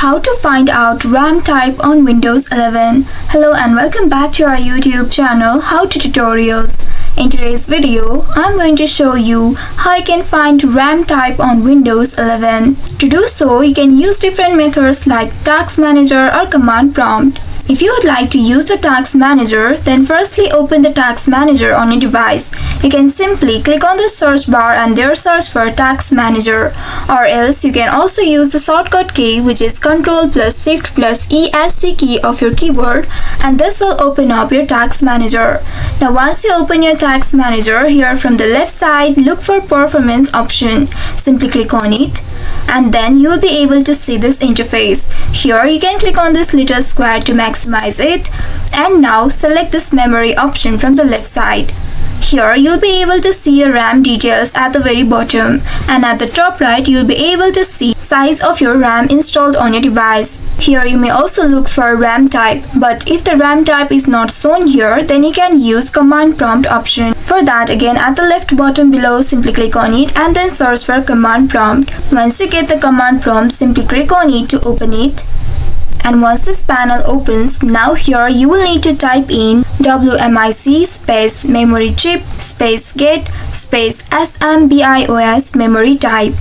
How to find out RAM type on Windows 11. Hello and welcome back to our YouTube channel How to Tutorials. In today's video, I'm going to show you how you can find RAM type on Windows 11. To do so, you can use different methods like Task Manager or Command Prompt. If you would like to use the Task Manager, then firstly open the Task Manager on your device. You can simply click on the search bar and there search for Task Manager. Or else you can also use the shortcut key, which is Ctrl plus Shift plus Esc key of your keyboard, and this will open up your Task Manager. Now once you open your Task Manager, here from the left side, look for Performance option. Simply click on it, and then you will be able to see this interface. Here you can click on this little square to maximize it, and now select this memory option from the left side. Here you'll be able to see your RAM details at the very bottom, and at the top right you'll be able to see size of your RAM installed on your device. Here you may also look for RAM type, but if the RAM type is not shown here, then you can use Command Prompt option. For that, again at the left bottom below, simply click on it and then search for Command Prompt. Once you get the Command Prompt, simply click on it to open it. And once this panel opens, now here you will need to type in wmic space memorychip space get space smbiosmemorytype.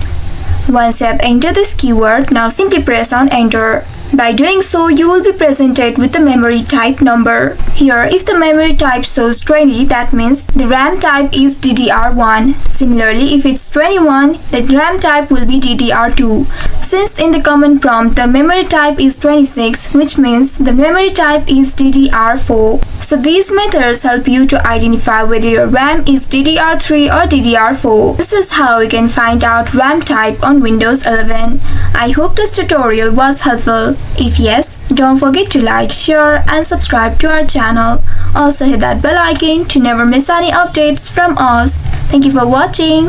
Once you have entered this keyword, now simply press on enter. By doing so, you will be presented with the memory type number. Here, if the memory type shows 20, that means the RAM type is DDR1. Similarly, if it's 21, the RAM type will be DDR2. Since in the command prompt the memory type is 26, which means the memory type is DDR4. So these methods help you to identify whether your RAM is DDR3 or DDR4. This is how you can find out RAM type on Windows 11. I hope this tutorial was helpful. If yes, don't forget to like, share and subscribe to our channel. Also hit that bell icon to never miss any updates from us. Thank you for watching.